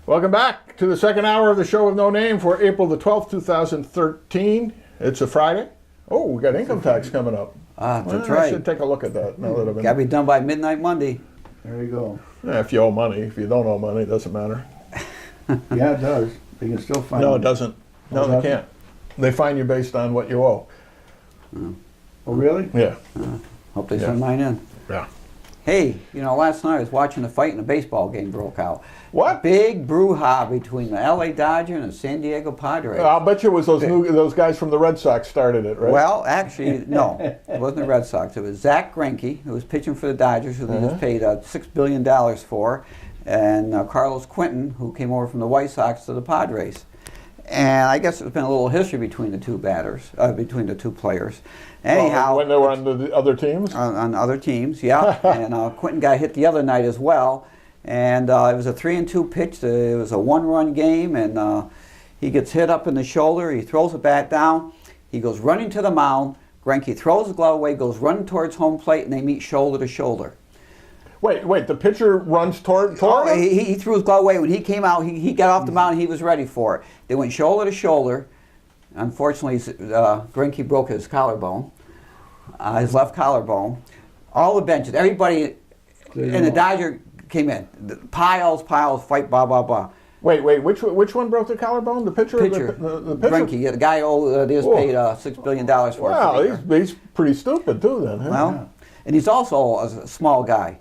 Welcome back to the second hour of the show with no name for April the 12th, 2013. It's a Friday. Oh, we got income tax coming up. That's I right. should take a look at that now that I've been... Got to be done by midnight Monday. There you go. Yeah, if you owe money. If you don't owe money, it doesn't matter. Yeah, it does. They can still find No, it. it doesn't. No, Oh, they doesn't? can't. They fine you based on what you owe. Oh, really? Yeah. Hope they Yeah. send mine in. Yeah. Hey, last night I was watching a fight and a baseball game broke out. What? Big brouhaha between the LA Dodger and the San Diego Padres. I'll bet you it was those guys from the Red Sox started it, right? Well, actually, no. It wasn't the Red Sox. It was Zach Greinke, who was pitching for the Dodgers, who they just paid $6 billion for, and Carlos Quentin, who came over from the White Sox to the Padres. And I guess there's been a little history between the two between the two players. Anyhow, when they were on the other teams? on other teams, yeah. And Quentin got hit the other night as well. And it was a 3-2 pitch. It was a one-run game, and he gets hit up in the shoulder. He throws the bat down. He goes running to the mound. Greinke throws the glove away, goes running towards home plate, and they meet shoulder to shoulder. Wait, the pitcher runs toward him? He threw his glove away. When he came out, he got off the mound, and he was ready for it. They went shoulder to shoulder. Unfortunately, Greinke broke his collarbone, his left collarbone. All the benches, everybody, and the Dodger came in. Piles, fight, blah, blah, blah. Wait, which one broke the collarbone? The pitcher? Pitcher. The pitcher? Greinke, yeah, the guy they just paid $6 billion for. Wow, he's pretty stupid too then, huh? Well, and he's also a small guy.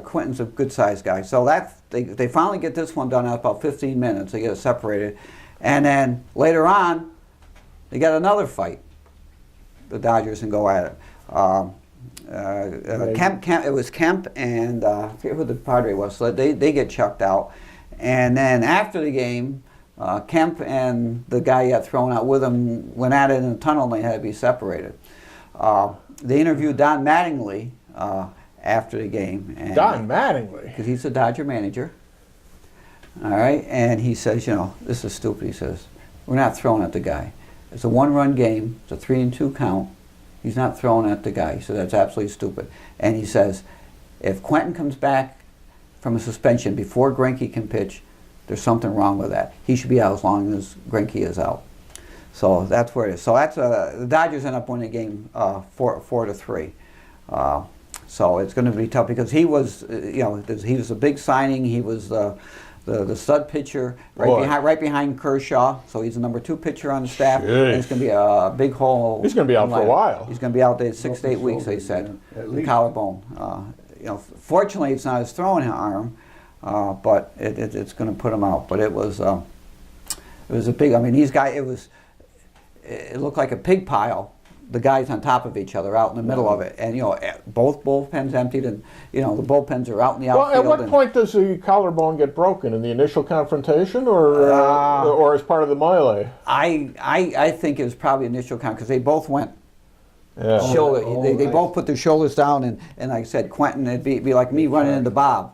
Quentin's a good-sized guy. So they finally get this one done in about 15 minutes. They get it separated. And then later on, they got another fight. The Dodgers can go at it. It was Kemp and I forget who the Padre was. So they get chucked out. And then after the game, Kemp and the guy got thrown out with him went at it in the tunnel and they had to be separated. They interviewed Don Mattingly after the game. And Don Mattingly? because he's the Dodger manager. All right, and he says, this is stupid. He says, we're not throwing at the guy. It's a one-run game. It's a 3-2 count. He's not throwing at the guy. He said, that's absolutely stupid. And he says, if Quentin comes back from a suspension before Greinke can pitch, there's something wrong with that. He should be out as long as Greinke is out. So that's where it is. So that's the Dodgers end up winning the game 4-3. So it's going to be tough because he was, he was a big signing. He was the stud pitcher right behind Kershaw. So he's the number 2 pitcher on the staff. And it's going to be a big hole. He's going to be out for a while. He's going to be out there 6 to 8 weeks. They said the collarbone. Fortunately, it's not his throwing arm, but it's going to put him out. But it was a big. I mean, these guys. It looked like a pig pile. The guys on top of each other, out in the middle of it, and both bullpens emptied, and the bullpens are out in the outfield. Well, at what point does the collarbone get broken? In the initial confrontation, or as part of the melee? I think it was probably initial count because they both went shoulder. They nice. both put their shoulders down, and like I said, Quentin, it'd be like me running into Bob,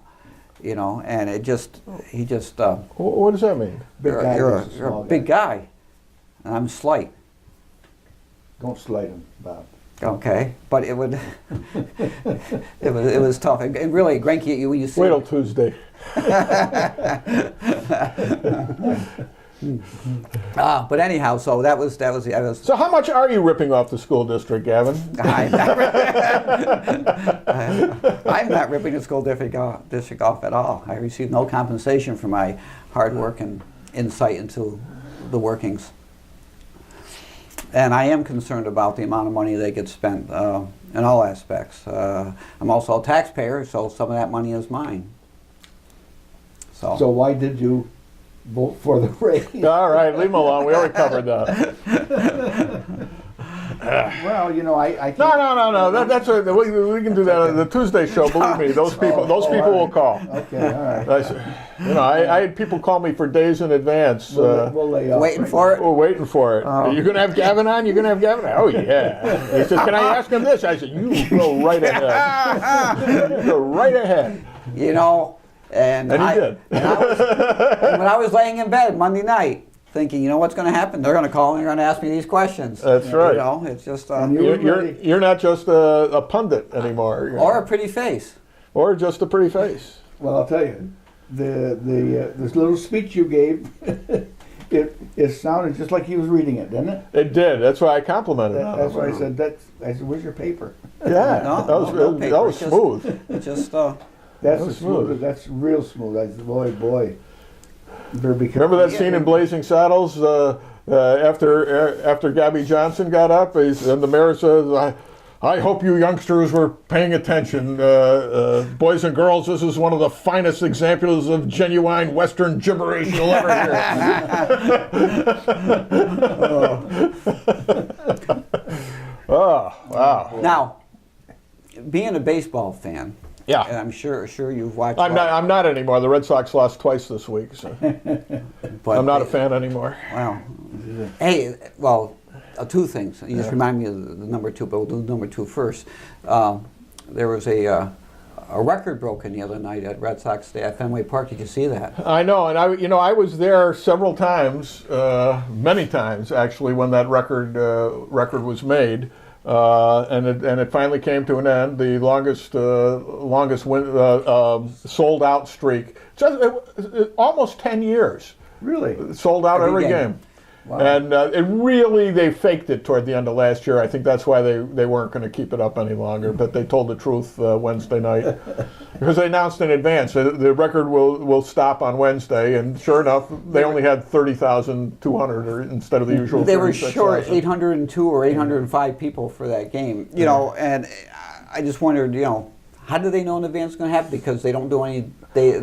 and he just. What does that mean? You're a big guy, and I'm slight. Don't slight him, Bob. Okay, but it would. it was tough. And really, Greinke, when you see. Wait till Tuesday. But anyhow, so that was. So how much are you ripping off the school district, Gavin? I'm not ripping the school district off at all. I received no compensation for my hard work and insight into the workings. And I am concerned about the amount of money that gets spent in all aspects. I'm also a taxpayer, so some of that money is mine. So why did you vote for the raise? All right, leave him alone. We already covered that. Well, I can't. No. That's we can do that on the Tuesday show. Believe me, those people will call. Okay, all right. I had people call me for days in advance. We'll lay off waiting right for it. We're waiting for it. Are you going to have Gavin on? You're going to have Gavin on? Oh, yeah. He said, can I ask him this? I said, you go right ahead. You go right ahead. And he did. And when I was laying in bed Monday night, thinking, what's going to happen? They're going to call and they're going to ask me these questions. That's right. It's just you're not just a pundit anymore. Or a pretty face. Or just a pretty face. Well, I'll tell you, this little speech you gave, it sounded just like he was reading it, didn't it? It did. That's why I complimented him. That's why I said, where's your paper? Yeah, No that was paper, smooth. Just That's smooth. That's real smooth. I said, boy. You better be Remember that scene in Blazing Saddles after Gabby Johnson got up, and the mayor says, I hope you youngsters were paying attention. Boys and girls, this is one of the finest examples of genuine Western gibberish you'll ever hear. Oh, wow. Now, being a baseball fan, Yeah. and I'm sure you've watched. I'm not anymore. The Red Sox lost twice this week, so but I'm not a fan anymore. Wow. Hey, well, two things. You just remind me of the number two, but we'll do number two first. There was a record broken the other night at Red Sox Day at Fenway Park. Did you see that? I know, and I was there several times, many times actually, when that record was made. And it finally came to an end. The longest sold out streak, almost 10 years. Really? Sold out every game. Wow. And they faked it toward the end of last year. I think that's why they weren't going to keep it up any longer. But they told the truth Wednesday night because they announced in advance the record will stop on Wednesday. And sure enough, they only had 30,200 instead of the usual. They were 36,000. short 802 or 805 people for that game. You know, and I just wondered, how do they know in advance it's going to happen? Because they don't do any. Paid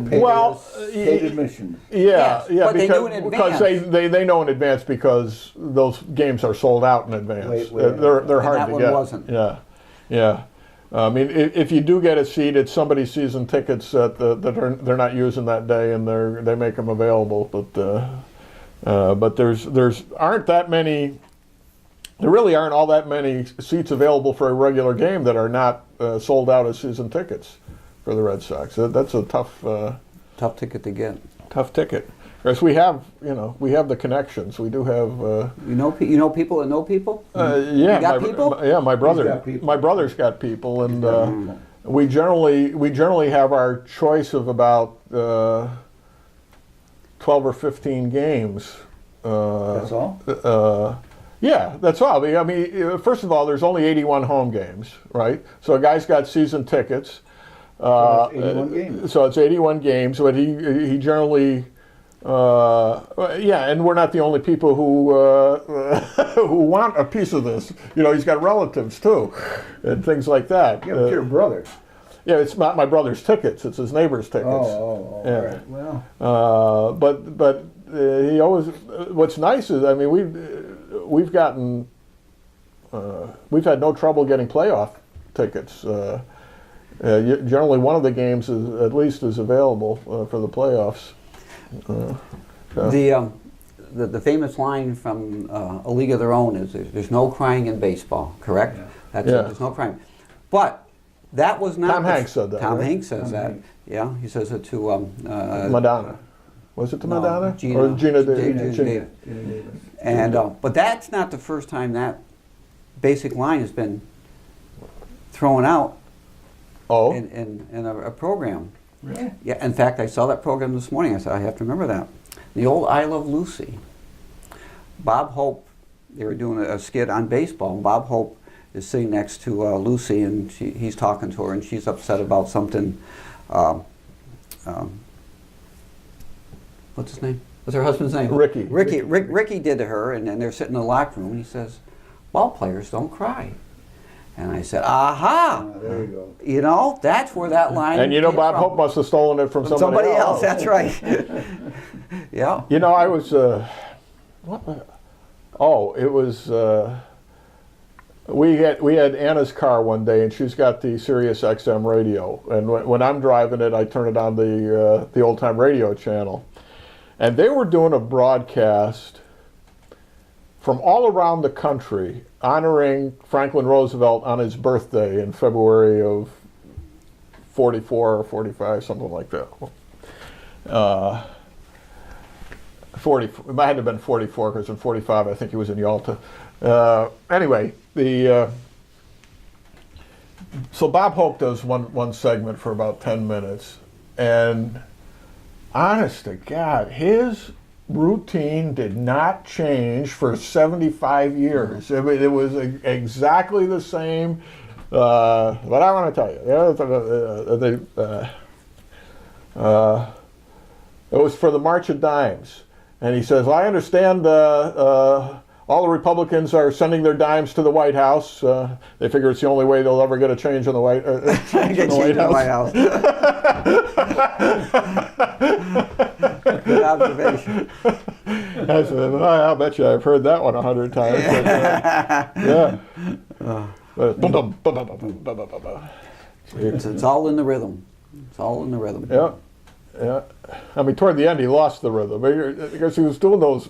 admission. Yeah, but they knew in advance. Because they know in advance because those games are sold out in advance. They're hard that to one get. Wasn't. Yeah. I mean, if you do get a seat, it's somebody's season tickets that they're not using that day, and they make them available. But there's aren't that many. There really aren't all that many seats available for a regular game that are not sold out as season tickets for the Red Sox. That's a Tough ticket to get. tough ticket. Because we have the connections. We do have. You know people that know people. Yeah, you got people. My brother. got people. My brother's got people, and we generally have our choice of about 12 or 15 games. That's all? Yeah, that's all. I mean, first of all, there's only 81 home games, right? So a guy's got season tickets. So it's 81 games. So it's 81 games, but he generally, and we're not the only people who who want a piece of this. He's got relatives too, and things like that. Yeah, but your brother. Yeah, it's not my brother's tickets; it's his neighbor's tickets. Oh, yeah. Right. Well. But he always. What's nice is, I mean, we've had no trouble getting playoff tickets. Generally, one of the games is available for the playoffs. The famous line from A League of Their Own is there's no crying in baseball, correct? Yeah. That's it, there's no crying. But that was not... Tom Hanks said that, Tom right? Hanks says Tom that. Hanks. Yeah, he says it to... Madonna. Was it to No, Madonna? Gina. Or Gina Davis. Davis. And but that's not the first time that basic line has been thrown out Oh. in a program. Really? Yeah, in fact, I saw that program this morning. I said, I have to remember that. The old I Love Lucy. Bob Hope, they were doing a skit on baseball, and Bob Hope is sitting next to Lucy, and he's talking to her, and she's upset about something. What's his name? What's her husband's name? Ricky. Ricky did to her, and then they're sitting in the locker room, and he says, ball players don't cry. And I said, aha! There you go. That's where that line And came Bob from. Hope must have stolen it from somebody else. That's right. Yeah. I was, it was, we had Anna's car one day, and she's got the Sirius XM radio. And when I'm driving it, I turn it on the old time radio channel. And they were doing a broadcast from all around the country honoring Franklin Roosevelt on his birthday in February of 44 or 45, something like that. 40, it might have been 44 because in 45 I think he was in Yalta. Anyway, so Bob Hope does one segment for about 10 minutes, and honest to God, his routine did not change for 75 years. I mean, it was exactly the same. But I want to tell you, it was for the March of Dimes. And he says, well, I understand all the Republicans are sending their dimes to the White House. They figure it's the only way they'll ever get a change in the White, House. Good observation. I said, well, I'll bet you I've heard that one 100 times. Yeah. It's all in the rhythm. It's all in the rhythm. Yeah. Yeah. I mean, toward the end, he lost the rhythm because he was doing those.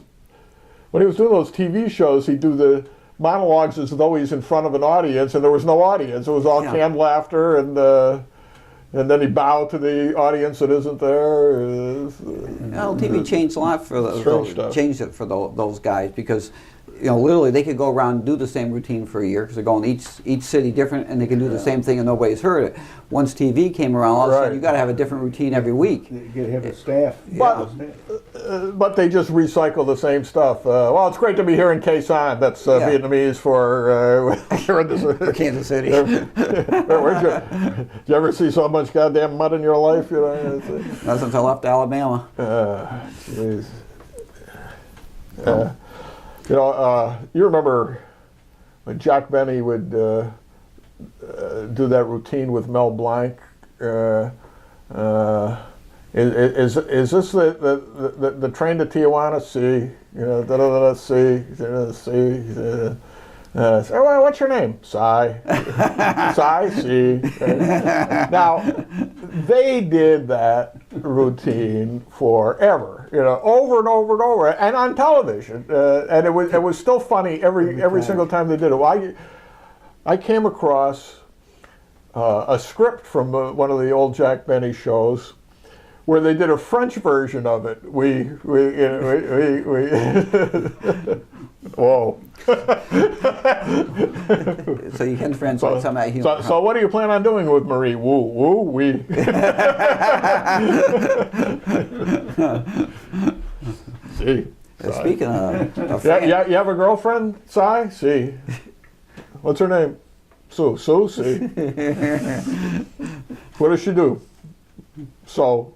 When he was doing those TV shows, he'd do the monologues as though he's in front of an audience, and there was no audience. It was all canned laughter, and then he'd bow to the audience that isn't there. TV changed a lot for changed it for those guys because, literally they could go around and do the same routine for a year because they're going each city different, and they can do the same thing and nobody's heard it. Once TV came around, all of a sudden you got to have a different routine every week. You got to have a staff. But they just recycle the same stuff. Well, it's great to be here in Khe Sanh. That's Vietnamese for Kansas City. Did you ever see so much goddamn mud in your life? Not since I left Alabama. Jeez. You remember when Jack Benny would do that routine with Mel Blanc? Is this the train to Tijuana? See, see. Well, what's your name? Cy. Cy. See. Now, they did that routine forever, over and over and over, and on television, and it was still funny every single time they did it. Well, I came across a script from one of the old Jack Benny shows, where they did a French version of it. Whoa. So you can translate some of that humor. So what do you plan on doing with Marie? Woo, we. See. Speaking of you have a girlfriend, Cy? See. What's her name? Sue. Sue, see. What does she do? So,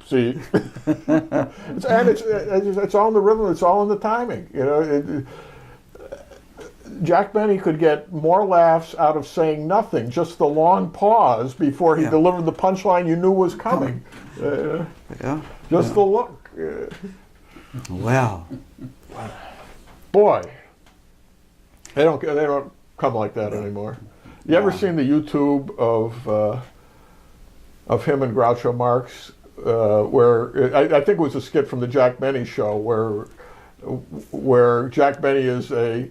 see, and it's all in the rhythm. It's all in the timing. Jack Benny could get more laughs out of saying nothing, just the long pause before he delivered the punchline you knew was coming. Just the look. Wow. Boy, they don't come like that anymore. You ever seen the YouTube of him and Groucho Marx, where I think it was a skit from the Jack Benny show, where Jack Benny is a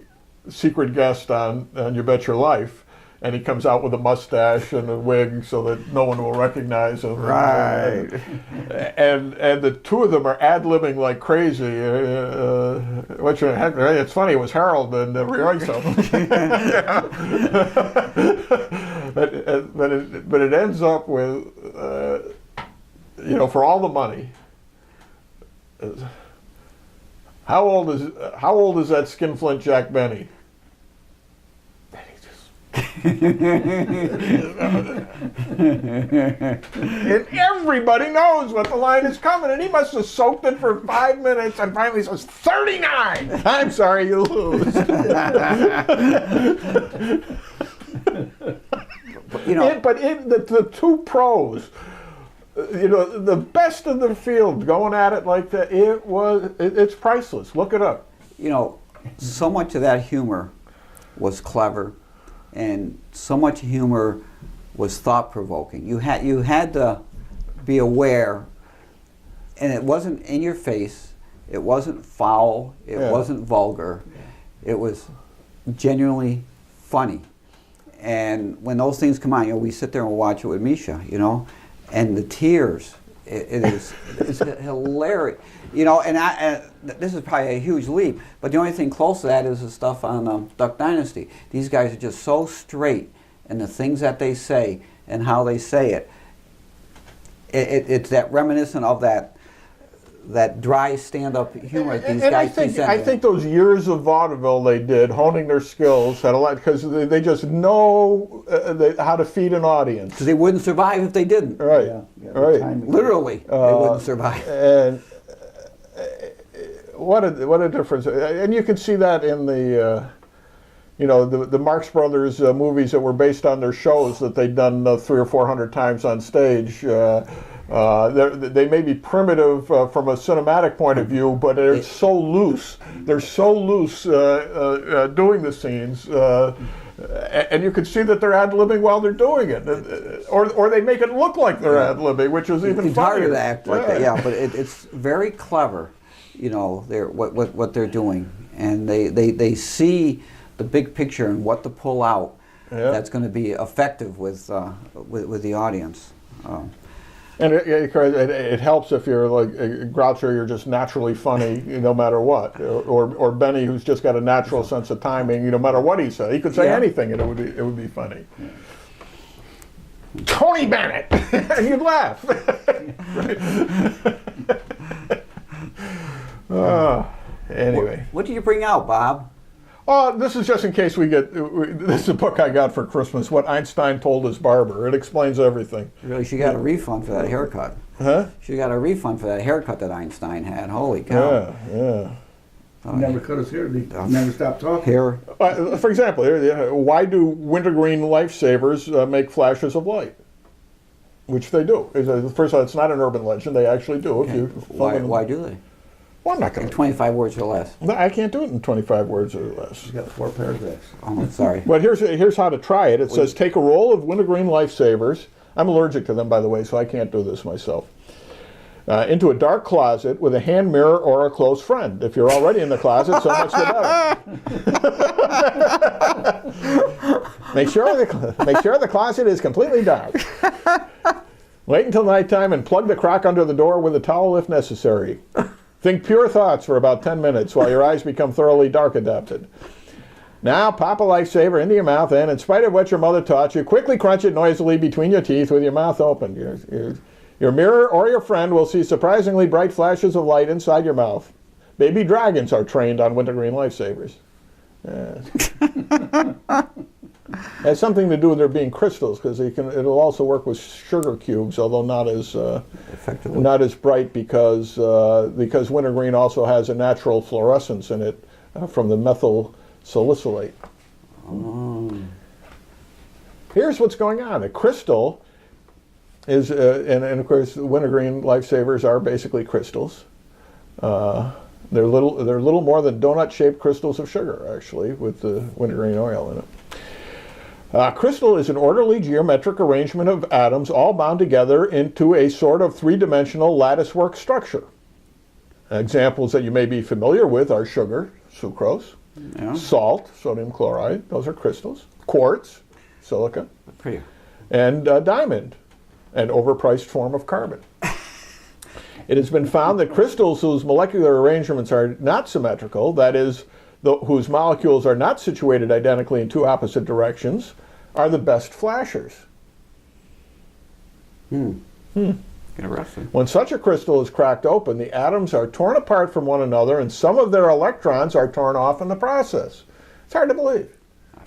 secret guest on You Bet Your Life, and he comes out with a mustache and a wig so that no one will recognize him. Right. And the two of them are ad-libbing like crazy. It's funny, it was Harold and Riorzo. but it ends up with, for all the money. How old is that skinflint Jack Benny? And everybody knows what the line is coming, and he must have soaked it for 5 minutes and finally says 39. I'm sorry, you lose. The two pros, the best in the field going at it like that, it's priceless. Look it up. So much of that humor was clever, and so much humor was thought-provoking. You had to be aware, and it wasn't in your face, it wasn't foul, it wasn't vulgar, it was genuinely funny. And when those things come on, we sit there and watch it with Misha, and the tears, it's hilarious. And this is probably a huge leap, but the only thing close to that is the stuff on Duck Dynasty. These guys are just so straight in the things that they say and how they say it. it's that reminiscent of that dry stand-up humor that these And guys present. I think those years of vaudeville they did, honing their skills, had a lot, because they just know how to feed an audience. Because they wouldn't survive if they didn't. Right, Yeah, right. Literally, they wouldn't survive. And what a difference! And you can see that in the the Marx Brothers movies that were based on their shows that they'd done 300 or 400 times on stage. They may be primitive from a cinematic point of view, but they're so loose. They're so loose doing the scenes. And you can see that they're ad-libbing while they're doing it, or they make it look like they're ad-libbing, which is even It's funnier. harder to act like that, yeah. But it's very clever, they're what they're doing, and they see the big picture and what to pull out that's going to be effective with the audience. And it helps if you're like Groucho, you're just naturally funny no matter what, or Benny, who's just got a natural sense of timing, no matter what he said. He could say anything and it would be funny. Yeah. Tony Bennett, and you'd laugh. Anyway, what do you bring out, Bob? This is just in case this is a book I got for Christmas, What Einstein Told His Barber. It explains everything. Really, she got a refund for that haircut. Huh? She got a refund for that haircut that Einstein had. Holy cow. Yeah. He never cut his hair. He never stopped talking. Hair. For example, why do wintergreen lifesavers make flashes of light? Which they do. First of all, it's not an urban legend. They actually do. Okay. Why do they? Well, I'm not going to. 25 words or less. No, I can't do it in 25 words or less. You got 4 paragraphs. Oh, sorry. But here's how to try it. It says, take a roll of wintergreen lifesavers. I'm allergic to them, by the way, so I can't do this myself. Into a dark closet with a hand mirror or a close friend. If you're already in the closet, so much the better. Make sure the closet is completely dark. Wait until nighttime and plug the crock under the door with a towel if necessary. Think pure thoughts for about 10 minutes while your eyes become thoroughly dark adapted. Now pop a lifesaver into your mouth and, in spite of what your mother taught you, quickly crunch it noisily between your teeth with your mouth open. Your mirror or your friend will see surprisingly bright flashes of light inside your mouth. Baby dragons are trained on wintergreen lifesavers. Has something to do with there being crystals, because it'll also work with sugar cubes, although not as bright because wintergreen also has a natural fluorescence in it from the methyl salicylate. Oh. Here's what's going on. A crystal is, and of course, wintergreen lifesavers are basically crystals. They're little more than donut-shaped crystals of sugar, actually, with the wintergreen oil in it. Crystal is an orderly geometric arrangement of atoms all bound together into a sort of three-dimensional latticework structure. Examples that you may be familiar with are sugar, sucrose, salt, sodium chloride, those are crystals, quartz, silica, and diamond, an overpriced form of carbon. It has been found that crystals whose molecular arrangements are not symmetrical, that is, whose molecules are not situated identically in two opposite directions, are the best flashers. Interesting. When such a crystal is cracked open, the atoms are torn apart from one another and some of their electrons are torn off in the process. It's hard to believe,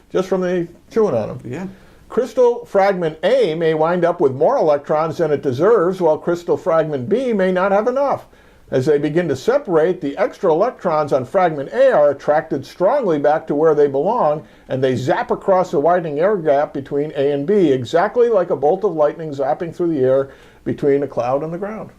just from the chewing on them. Yeah. Crystal fragment A may wind up with more electrons than it deserves, while crystal fragment B may not have enough. As they begin to separate, the extra electrons on fragment A are attracted strongly back to where they belong, and they zap across the widening air gap between A and B, exactly like a bolt of lightning zapping through the air between a cloud and the ground.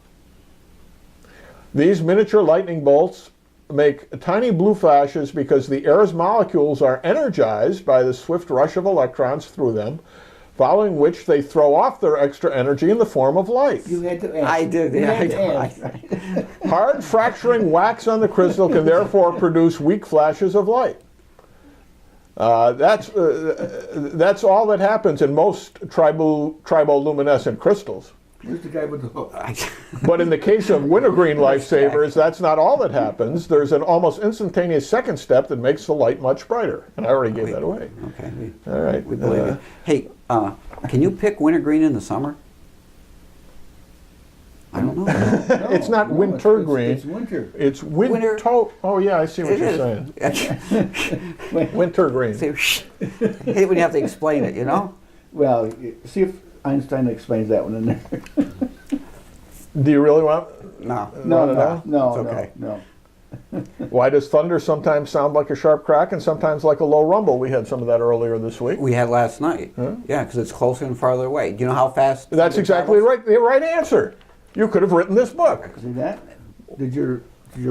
These miniature lightning bolts make tiny blue flashes because the air's molecules are energized by the swift rush of electrons through them, following which they throw off their extra energy in the form of light. You had to ask. I did. Hard fracturing wax on the crystal can therefore produce weak flashes of light. That's all that happens in most triboluminescent crystals. Where's the guy with the hook? But in the case of wintergreen lifesavers, that's not all that happens. There's an almost instantaneous second step that makes the light much brighter. And I already gave that away. Okay. All right. We believe it. Hey, can you pick wintergreen in the summer? I don't know. No, It's not no, wintergreen. It's winter. It's Winter- Oh yeah, I see what It you're is. saying. Wintergreen. See, I hate when you have to explain it, you know? Well, see if Einstein explains that one in there. Do you really want? No. No, It's okay. no. Why does thunder sometimes sound like a sharp crack and sometimes like a low rumble? We had some of that earlier this week. We had last night. Huh? Yeah, because it's closer and farther away. Do you know how fast? That's thunder exactly travels? right. The right answer. You could have written this book. See that? Did your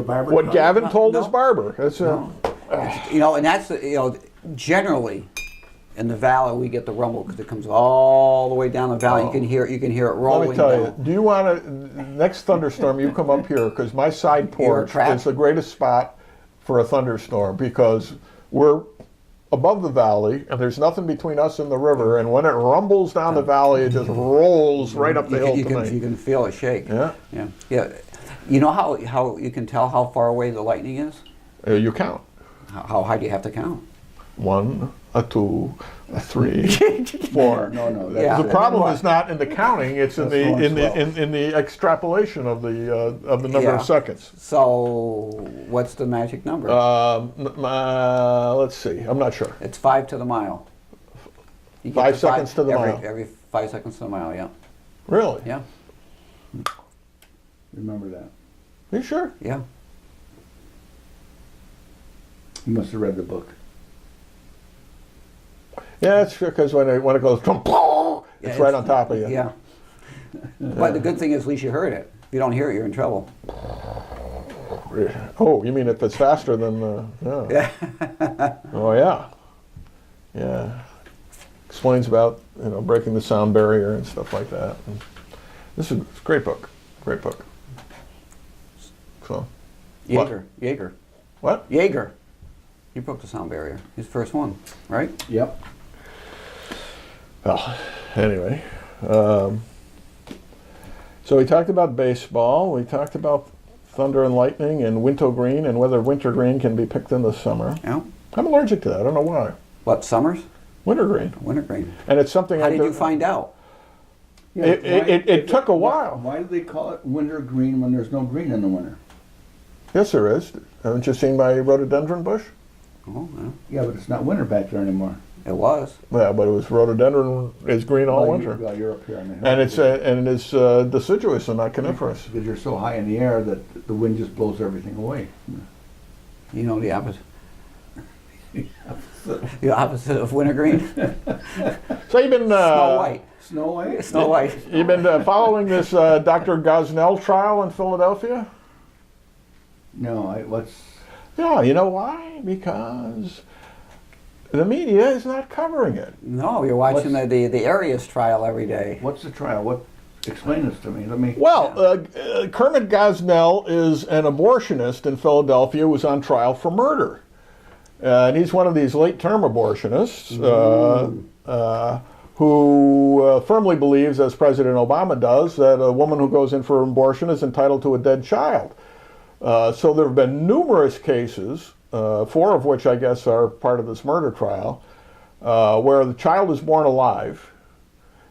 barber? What tell Gavin you? told No. his barber. That's You know, and that's, generally in the valley we get the rumble because it comes all the way down the valley. Oh. You can hear it Let rolling me tell down. you. Do you want to next thunderstorm? You come up here because my side porch trapped? is the greatest spot for a thunderstorm because we're above the valley and there's nothing between us and the river. And when it rumbles down the valley, it just rolls right up the hill You to can, me. you can feel it shake. Yeah. Yeah. You know how you can tell how far away the lightning is? You count. How high do you have to count? 1, a 2, a 3, 4. No. Yeah. The problem is not in the counting; it's in That's the going in the extrapolation of the number Yeah. of seconds. So what's the magic number? Let's see. I'm not sure. It's 5 to the mile. You get 5 seconds to the every, mile. Every 5 seconds to the mile, yeah. Really? Yeah, Remember that. Are you sure? yeah. You must have read the book. Yeah, it's true because when it goes, it's Yeah, right on top of you. Yeah. But the good thing is at least you heard it. If you don't hear it, you're in trouble. Oh, you mean if it's faster than yeah. Yeah. Oh yeah. Yeah. Explains about breaking the sound barrier and stuff like that. And this is it's a great book. Great book. So. Jaeger. What? Jaeger. He broke the sound barrier. His first one, right? Yep. Well, anyway. So we talked about baseball. We talked about thunder and lightning and wintergreen and whether wintergreen can be picked in the summer. Yeah. I'm allergic to that. I don't know why. What, Summers? Wintergreen. Wintergreen. And it's something How I did do. you find out? Yeah, It took a while. Why do they call it winter green when there's no green in the winter? Yes, there is. Haven't you seen my rhododendron bush? Oh, yeah. Yeah, but it's not winter back there anymore. It was. Yeah, but it was rhododendron is green all winter. You're up here on the hill. And it's deciduous and not coniferous. Because you're so high in the air that the wind just blows everything away. You know the opposite. The opposite of wintergreen. So you've been Snow White. Snow White? Snow White. You've been following this Dr. Gosnell trial in Philadelphia? No, what's... Yeah, you know why? Because the media is not covering it. No, you're watching the Arias trial every day. What's the trial? Explain this to me. Let me... Well, Kermit Gosnell is an abortionist in Philadelphia who was on trial for murder. And he's one of these late-term abortionists who firmly believes, as President Obama does, that a woman who goes in for abortion is entitled to a dead child. So there have been numerous cases, 4 of which I guess are part of this murder trial, where the child is born alive,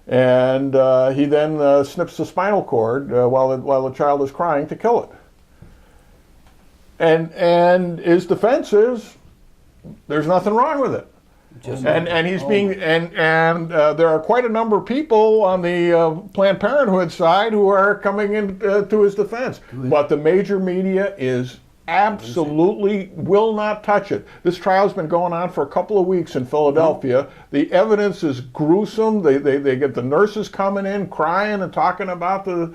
and he then snips the spinal cord while the child is crying to kill it. And his defense is there's nothing wrong with it. And he's being and there are quite a number of people on the Planned Parenthood side who are coming in to his defense. But the major media is absolutely will not touch it. This trial's been going on for a couple of weeks in Philadelphia. The evidence is gruesome. They get the nurses coming in crying and talking about the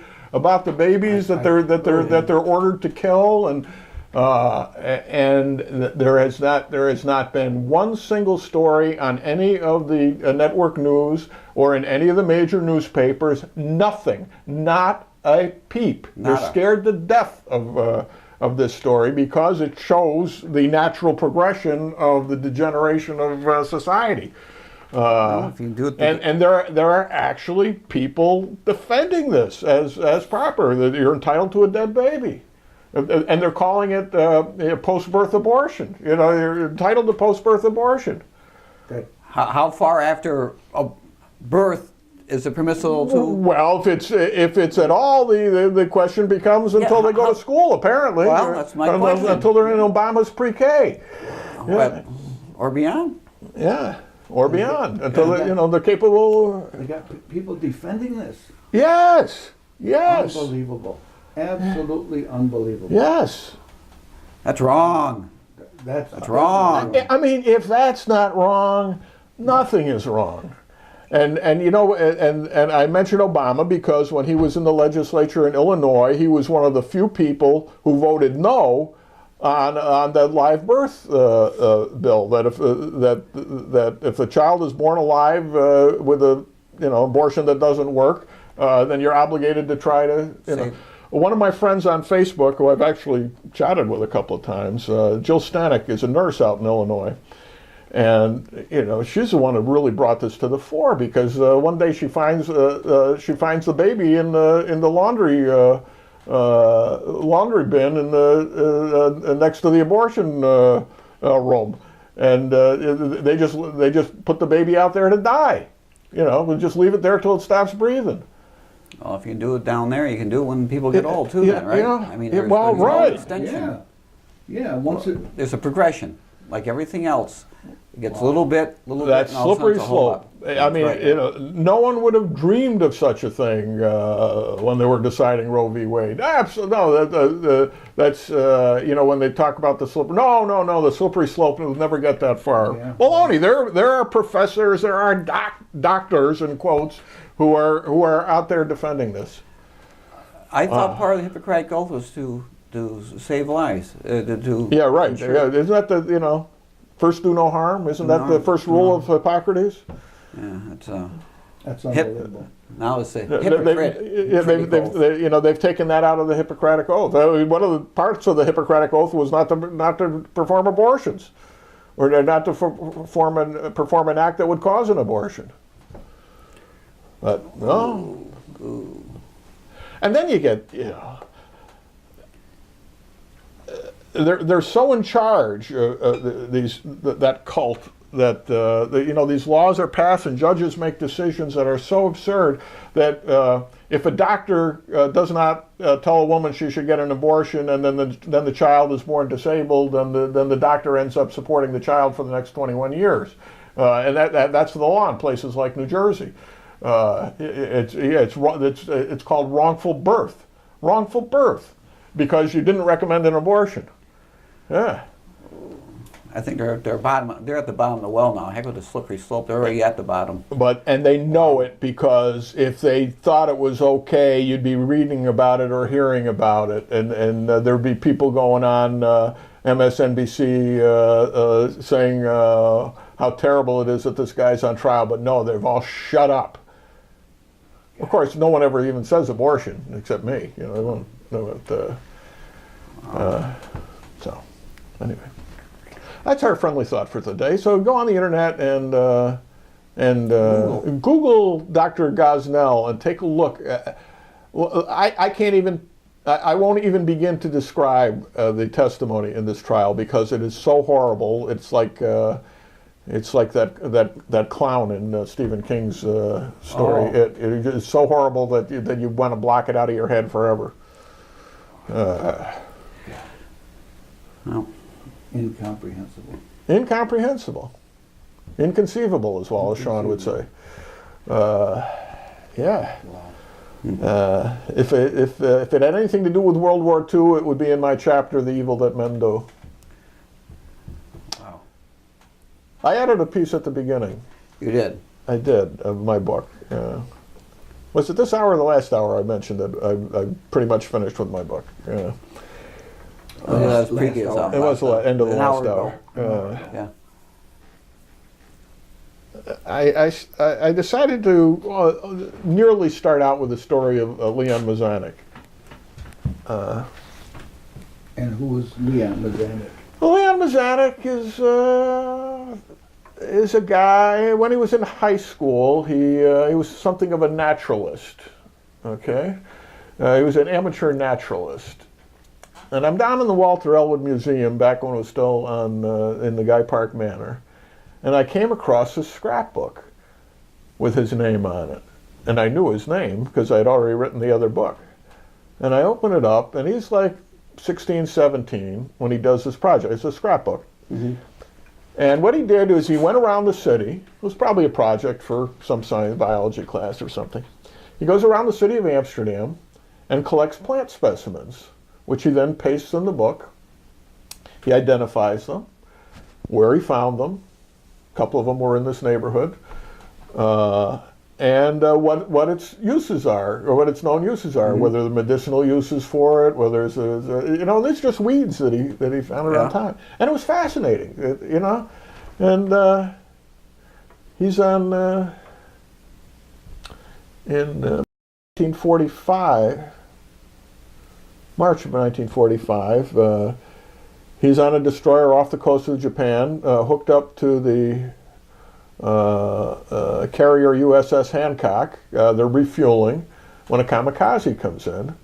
babies that they're ordered to kill and there has not been one single story on any of the network news or in any of the major newspapers. Nothing, not a peep. They're scared to death of this story because it shows the natural progression of the degeneration of society. If you do it And there are actually people defending this as proper, that you're entitled to a dead baby. And they're calling it post-birth abortion. You're entitled to post-birth abortion. How far after birth is it permissible to? Well, if it's at all, the question becomes until they go to school, apparently. Well, that's my question. Until they're in Obama's pre-K. Yeah. Or beyond. Yeah, or beyond, until they're capable. They got people defending this. Yes, yes. Unbelievable. Absolutely unbelievable. Yes. That's wrong. That's wrong. I mean, if that's not wrong, nothing is wrong. And I mentioned Obama because when he was in the legislature in Illinois, he was one of the few people who voted no on that live birth bill. That if the child is born alive with a abortion that doesn't work, then you're obligated to try to One of my friends on Facebook, who I've actually chatted with a couple of times, Jill Stanek, is a nurse out in Illinois. And she's the one who really brought this to the fore because one day she finds the baby in the laundry bin in the next to the abortion room, and they just put the baby out there to die. We'll just leave it there till it stops breathing. Well, if you can do it down there, you can do it when people get old too, then, right? Yeah. I mean, there's right. no extension. Yeah. There's a progression, like everything else. It gets a little bit, That's and all of a slippery sudden it's a whole slope. lot. I mean, Right. no one would have dreamed of such a thing when they were deciding Roe v. Wade. Absolutely, no. That's when they talk about the slippery. No, the slippery slope will never get that far. Yeah. Baloney. There are professors, there are doctors in quotes who are out there defending this. I thought part of the Hippocratic Oath was to save lives. Yeah, right. Ensure. Yeah, isn't that first do no harm? Isn't that the first rule of Hippocrates? Yeah, That's unbelievable. now it's a hypocrite. They've taken that out of the Hippocratic Oath. One of the parts of the Hippocratic Oath was not to perform abortions, or not to perform an act that would cause an abortion. But no. Ooh. And then you get they're so in charge, that cult, that these laws are passed and judges make decisions that are so absurd that if a doctor does not tell a woman she should get an abortion and then the child is born disabled, then the doctor ends up supporting the child for the next 21 years, and that's the law in places like New Jersey. It's called wrongful birth, because you didn't recommend an abortion. Yeah. I think they're at the bottom of the well now. Heck with the slippery slope, they're already at the bottom. And they know it, because if they thought it was okay, you'd be reading about it or hearing about it, and there'd be people going on MSNBC saying how terrible it is that this guy's on trial. But no, they've all shut up. Of course, no one ever even says abortion except me. They won't know it. So, anyway, that's our friendly thought for today. So go on the internet and Google Dr. Gosnell and take a look. I can't even. I won't even begin to describe the testimony in this trial because it is so horrible. It's like that clown in Stephen King's story. Oh. It is so horrible that you want to block it out of your head forever. No. Incomprehensible. Inconceivable, as well as Sean would say. Yeah. Wow. If it had anything to do with World War II, it would be in my chapter, The Evil That Men Do. Wow. I added a piece at the beginning. You did. I did, of my book. Was it this hour or the last hour I mentioned that I pretty much finished with my book? Yeah. That was previous hour. It was the end of the An last hour hour. Yeah. I decided to nearly start out with the story of Leon Mazanik. And who was Leon Mazanik? Leon Mazanik is a guy. When he was in high school, he was something of a naturalist. Okay, he was an amateur naturalist. And I'm down in the Walter Elwood Museum back when it was still in the Guy Park Manor, and I came across this scrapbook with his name on it. and I knew his name because I'd already written the other book. And I open it up, and he's like 16, 17 when he does this project. It's a scrapbook. Mm-hmm. And what he did is he went around the city. It was probably a project for some science biology class or something. He goes around the city of Amsterdam and collects plant specimens, which he then pastes in the book. He identifies them, where he found them. A couple of them were in this neighborhood. And what its uses are, or what its known uses are, Mm-hmm. whether the medicinal uses for it, whether there's just weeds that he found around town, and it was fascinating, and he's on in 1945, March of 1945. He's on a destroyer off the coast of Japan, hooked up to the carrier USS Hancock. They're refueling when a kamikaze comes in,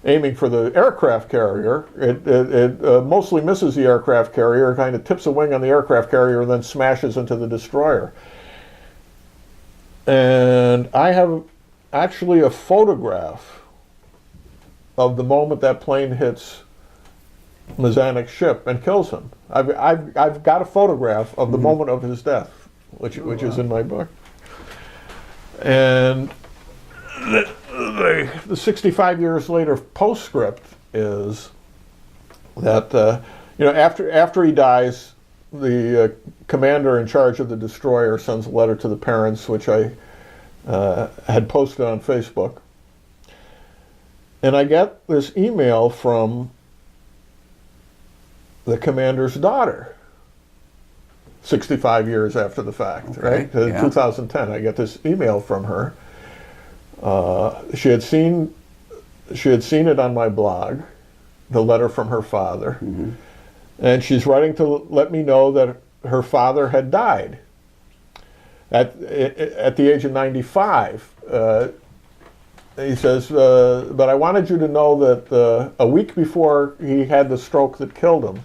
aiming for the aircraft carrier. It mostly misses the aircraft carrier, kind of tips a wing on the aircraft carrier, and then smashes into the destroyer. And I have actually a photograph of the moment that plane hits Mazanik's ship and kills him. I've got a photograph of the moment of his death, which is in my book. And the 65 years later postscript is that after he dies, the commander in charge of the destroyer sends a letter to the parents, which I had posted on Facebook. And I get this email from the commander's daughter, 65 years after the fact, Okay, right? yeah. 2010, I get this email from her. She had seen it on my blog, the letter from her father, Mm-hmm. and she's writing to let me know that her father had died at the age of 95. He says, but I wanted you to know that a week before he had the stroke that killed him,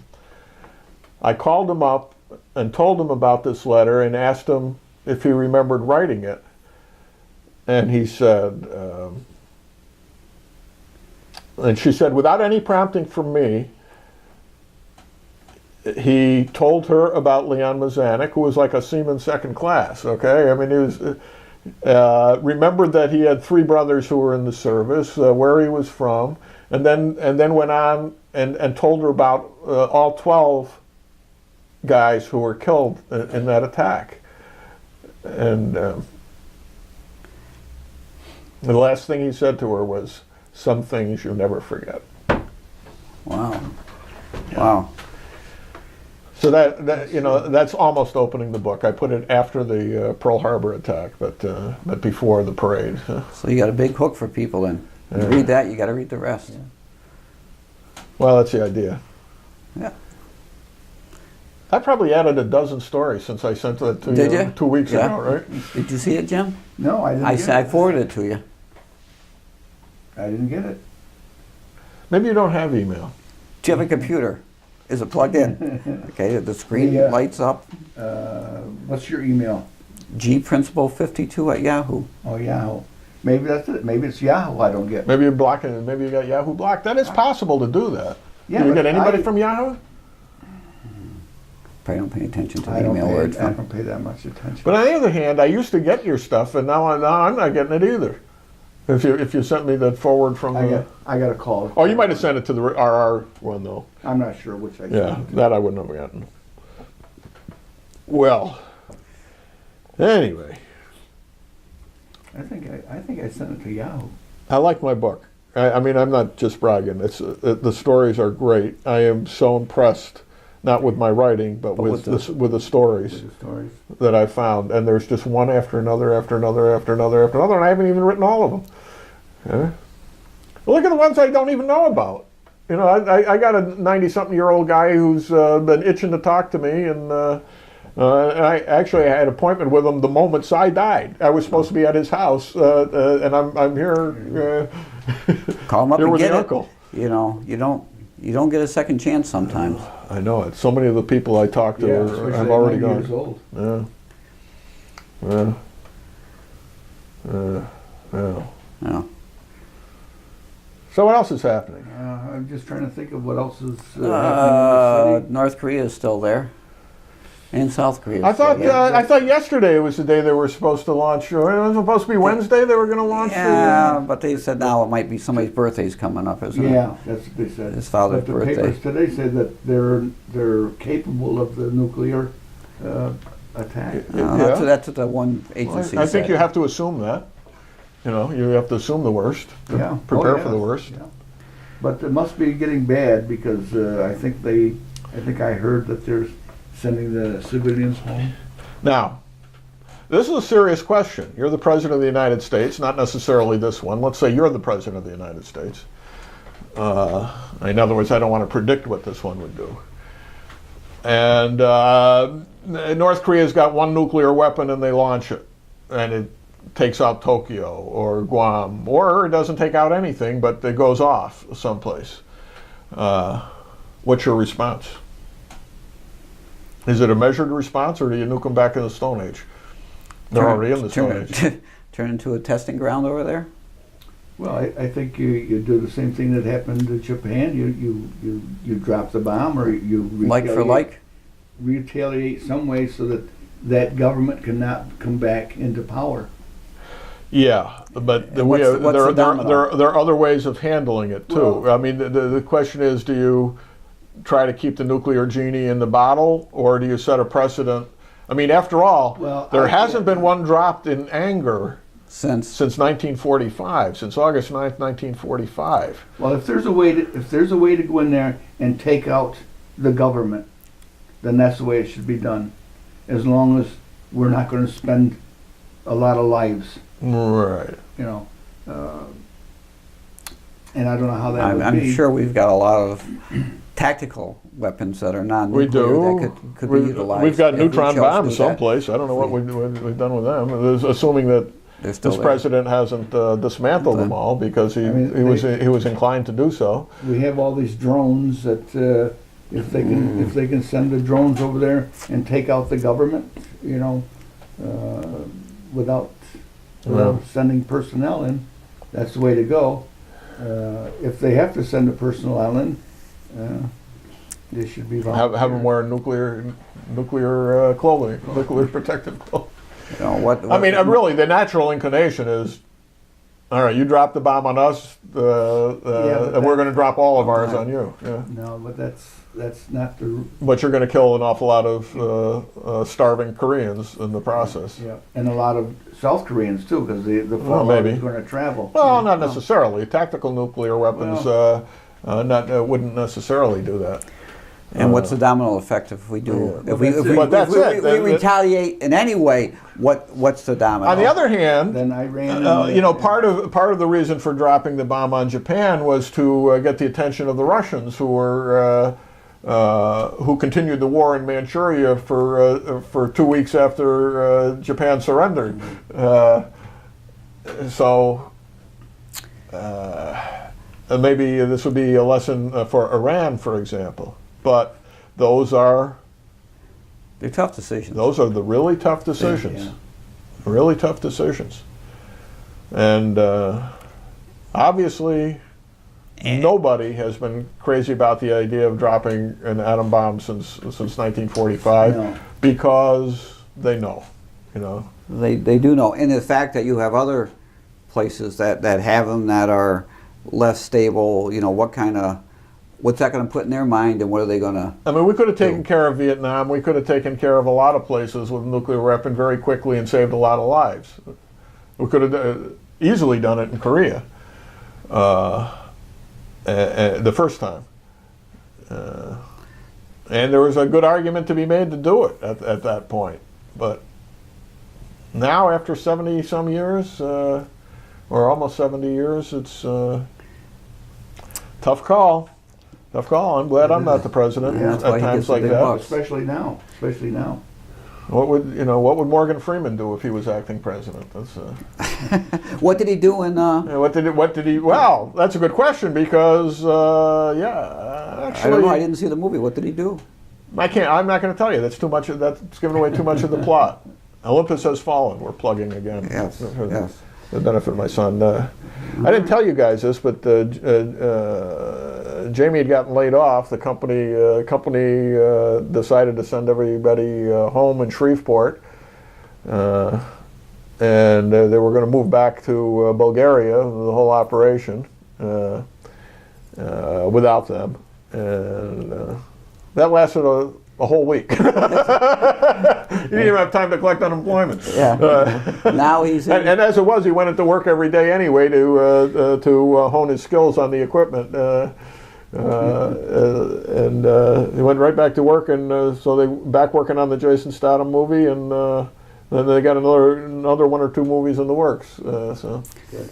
I called him up and told him about this letter and asked him if he remembered writing it. And he said, and she said, without any prompting from me, he told her about Leon Mazanik, who was like a seaman second class, okay? I mean, he was, remembered that he had 3 brothers who were in the service, where he was from, and then went on and told her about all 12 guys who were killed in that attack. And the last thing he said to her was, "Some things you never forget." Wow. Wow. So that's almost opening the book. I put it after the Pearl Harbor attack, but before the parade. So you got a big hook for people then. You read that, you got to read the rest. Yeah. Well, that's the idea. Yeah. I probably added a dozen stories since I sent that to Did you you? 2 weeks Yeah. ago, right? Did you see it, Jim? No, I didn't I get it. forwarded it to you. I didn't get it. Maybe you don't have email. Do you have a computer? Is it plugged in? Okay, the screen Yeah. lights up. What's your email? gprincipal52 at Yahoo. Oh, Yahoo. Maybe that's it. Maybe it's Yahoo I don't get. Maybe you're blocking it. Maybe you got Yahoo blocked. That is possible to do that. Yeah, Do you but get anybody I- from Yahoo? Probably don't pay attention to I the don't email words. pay, I don't pay that much attention. But on the other hand, I used to get your stuff, and now I'm not getting it either. If you sent me that forward from the... I got a call. Oh, you might have sent it to the RR one, though. I'm not sure which I sent Yeah, it to. that I wouldn't have gotten. Well, anyway, I think I sent it to Yahoo. I like my book. I mean, I'm not just bragging. It's the stories are great. I am so impressed, not with my writing, but with the stories The stories. that I found. And there's just one after another, after another, after another, after another, and I haven't even written all of them. Yeah. Well, look at the ones I don't even know about. You know, I got a 90-something-year-old guy who's been itching to talk to me, and I actually had an appointment with him the moment Cy died. I was supposed to be at his house, and I'm here. Call them up here and with get the it. uncle. You know, you don't get a second chance sometimes. I know it. So many of the people I talk to especially have at already 90 gone. years old. Yeah. Yeah. Yeah. Yeah. So what else is happening? I'm just trying to think of what else is happening in the city. North Korea is still there, and South Korea. I Is still thought there. I thought yesterday was the day they were supposed to launch. It was supposed to be Wednesday. They were going to launch. Yeah, but they said now it might be somebody's birthday's coming up, isn't it? Yeah, that's what they said. His father's but the birthday. papers today say that they're capable of the nuclear attack. That's what the one agency I think said. you have to assume that. You know, you have to assume the worst. Yeah. Prepare Oh, for the yes. worst. Yeah. But it must be getting bad because I think I heard that they're sending the civilians home. Now, this is a serious question. You're the president of the United States, not necessarily this one. Let's say you're the president of the United States. In other words, I don't want to predict what this one would do. And North Korea's got one nuclear weapon and they launch it. And it takes out Tokyo or Guam, or it doesn't take out anything, but it goes off someplace. What's your response? Is it a measured response, or do you nuke them back in the Stone Age? They're already in the Stone Age. Turn into a testing ground over there? Well, I think you do the same thing that happened to Japan. You drop the bomb, or you Like for like? retaliate some way so that that government cannot come back into power. Yeah, but And what's the domino? there are other ways of handling it too. Well, I mean, the question is, do you try to keep the nuclear genie in the bottle, or do you set a precedent? I mean, after all, Well, there hasn't been one dropped in anger Since 1945, since August 9th, 1945. Well, if there's a way to go in there and take out the government, then that's the way it should be done. As long as we're not going to spend a lot of lives, Right. you know. And I don't know how that would I'm be. sure we've got a lot of tactical weapons that are non-nuclear We do. that could be utilized. We've got if we neutron chose to bombs do that. someplace. I don't know what we've done with them. Assuming that They're still this there. president hasn't dismantled them all, because he was inclined to do so. We have all these drones that if they can send the drones over there and take out the government, you know, without sending personnel in, that's the way to go. If they have to send the personnel in, they should be Have them wear nuclear clothing, nuclear protective clothing. You know, what I mean, really, the natural inclination is, all right, you drop the bomb on us, and we're going to drop all of ours on you. Yeah. No, but that's not the. But you're going to kill an awful lot of starving Koreans in the process. Yeah, and a lot of South Koreans too, because the Well, fallout maybe. is going to travel. Well, not necessarily. Tactical nuclear weapons wouldn't necessarily do that. And what's the domino effect if we do? Yeah. If we But that's it. we retaliate in any way, what's the domino? On the other hand, Then Iran. you know, part of the reason for dropping the bomb on Japan was to get the attention of the Russians, who continued the war in Manchuria for 2 weeks after Japan surrendered. So maybe this would be a lesson for Iran, for example. But they're tough decisions. Those are the really tough decisions. Yeah. Really tough decisions. And obviously, nobody has been crazy about the idea of dropping an atom bomb since 1945, No. because they know, you know. They do know, and the fact that you have other places that have them that are less stable, you know, what's that going to put in their mind, and what are they going to? I mean, we could have taken care of Vietnam. We could have taken care of a lot of places with a nuclear weapon very quickly and saved a lot of lives. We could have easily done it in Korea the first time. And there was a good argument to be made to do it at that point. But now, after 70-some years, or almost 70 years, it's tough call. Tough call. I'm glad I'm not the president Yeah, that's at why he times gets the like big that. bucks. Especially now. What would Morgan Freeman do if he was acting president? That's What did he do in? what did he? Well, that's a good question, because actually, I don't know. I didn't see the movie. What did he do? I'm not going to tell you. That's too much. That's giving away too much of the plot. Olympus Has Fallen. We're plugging again. Yes. the benefit of my son. I didn't tell you guys this, but Jamie had gotten laid off. The company decided to send everybody home in Shreveport, and they were going to move back to Bulgaria, the whole operation, without them. And that lasted a whole week. You didn't even have time to collect unemployment. Yeah. Now he's in, and as it was, he went into work every day anyway to hone his skills on the equipment. And he went right back to work, and so they back working on the Jason Statham movie, and then they got another 1 or 2 movies in the works. So. Good.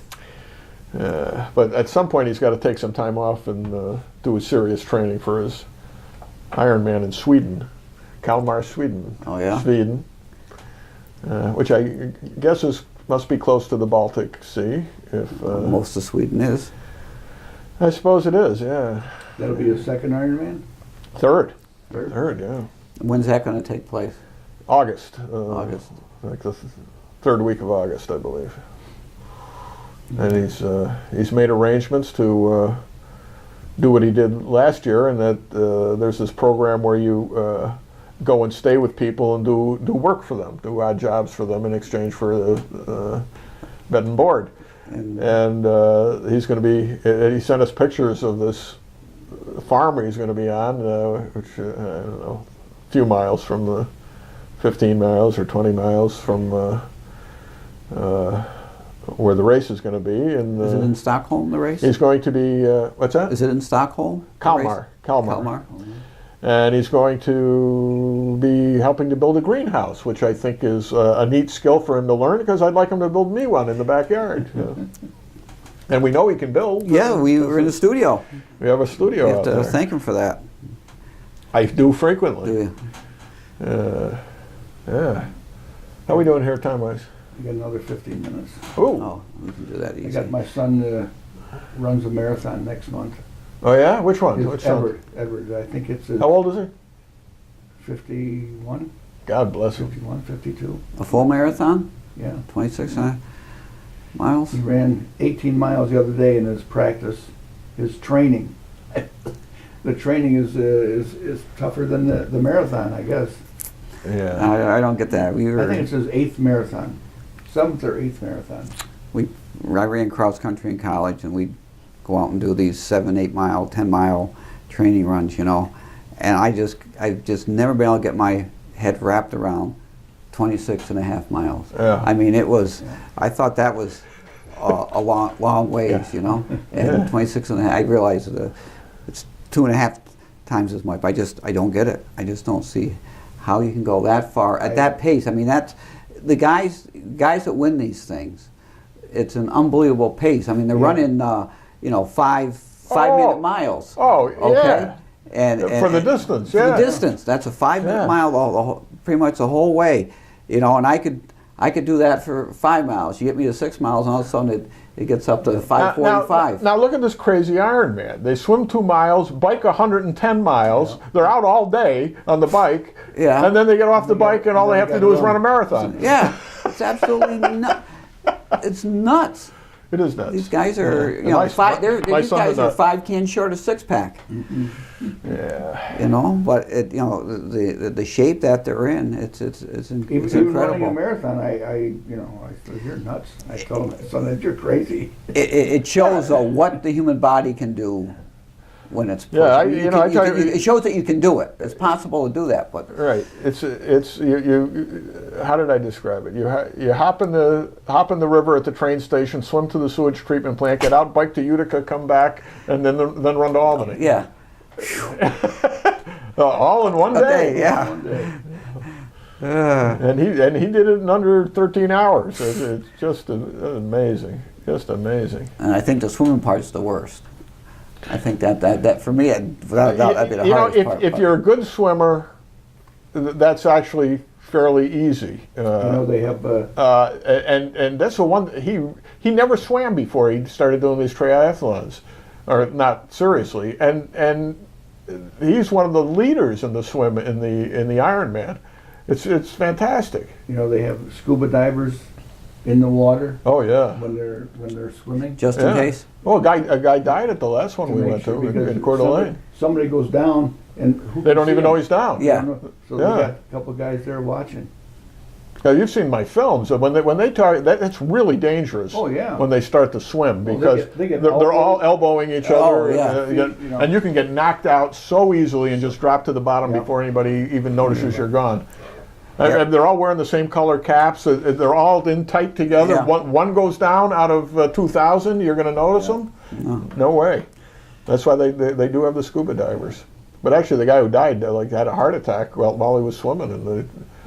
But at some point, he's got to take some time off and do his serious training for his Ironman in Sweden, Kalmar, Sweden. Oh, yeah? Sweden, which I guess must be close to the Baltic Sea. If most of Sweden is. I suppose it is, yeah. That'll be a second Ironman? Third, Third? yeah. When's that going to take place? August. August. Like the third week of August, I believe. And he's made arrangements to do what he did last year, and that there's this program where you go and stay with people and do work for them, do odd jobs for them in exchange for bed and board. And he's going to be. He sent us pictures of this farm he's going to be on, which I don't know, a few miles from the 15 miles or 20 miles from where the race is going to be. And Is it in Stockholm, the race? he's going to be. What's that? Is it in Stockholm? the Kalmar. race? Kalmar. Kalmar. And he's going to be helping to build a greenhouse, which I think is a neat skill for him to learn, because I'd like him to build me one in the backyard. And we know he can build. Yeah, we were in the studio. We have a studio You have out to there. thank him for that. I do frequently. Do you? Yeah. How we doing here time-wise? I got another 15 minutes. Ooh. Oh, we can do that I easy. got my son runs a marathon next month. Oh, yeah? Which one? It's Which son? Edward. I think it's How old is he? 51, God bless him. 51, 52. A full marathon? Yeah. 26 miles? He ran 18 miles the other day in his practice, his training. The training is tougher than the marathon, I guess. Yeah. I don't get that. I think it's his 8th marathon, 7th or 8th marathon. I ran cross country in college, and we'd go out and do these 7, 8 mile, 10 mile training runs, and I've just never been able to get my head wrapped around 26 and a half miles. Yeah. I mean, I thought that was a long ways, and 26 and a half, I realized that it's 2.5 times as much. I don't get it. I just don't see how you can go that far at that pace. I mean, that's the guys that win these things. It's an unbelievable pace. I mean, they're running, 5-minute miles. Oh, Okay. yeah. And For the distance, for yeah. the distance, that's a 5-minute Yeah. mile, pretty much the whole way, and I could do that for 5 miles. You get me to 6 miles, and all of a sudden it gets up to 5:45. Now look at this crazy Ironman. They swim 2 miles, bike 110 miles. They're out all day on the bike, Yeah. and then they get off the bike, and all they have to do is run a marathon. Yeah, it's absolutely nuts. It's nuts. It is nuts. These guys are, Yeah. And my these son guys is are a- 5 cans short of 6-pack. Yeah. But the shape that they're in, it's Even incredible. running a marathon, I said, you're nuts. I told my son that you're crazy. It shows what the human body can do when it's pushed. Yeah, it shows that you can do it. It's possible to do that, but Right. It's you. How did I describe it? You hop in the river at the train station, swim to the sewage treatment plant, get out, bike to Utica, come back, and then run to Albany. yeah, All in one a day. day, yeah. One day. And he did it in under 13 hours. It's just amazing. Just amazing. And I think the swimming part's the worst. I think that for me, without a doubt, that'd be the hardest part. If you're a good swimmer, that's actually fairly easy. They have And that's the one he never swam before he started doing these triathlons, or not seriously. And he's one of the leaders in the swim in the Ironman. It's fantastic. they have scuba divers in the water Oh yeah. when they're swimming. Just in Yeah. case. Oh, a guy died at the last one we make went sure, to because in Coeur d'Alene. somebody goes down and who They can don't see even him? know he's down. Yeah. So Yeah. we got a couple guys there watching. Now, you've seen my films. When they talk, it's really dangerous. Oh, yeah. When they start to swim Well, because they get they're all elbowing each Oh, other, yeah. You know. and you can get knocked out so easily and just drop to the bottom Yeah. before anybody even notices you're gone. Yeah. And they're all wearing the same color caps. They're all in tight together. Yeah. One goes down out of 2,000. You're going to notice them? No way. That's why they do have the scuba divers. But actually, the guy who died had a heart attack while he was swimming. And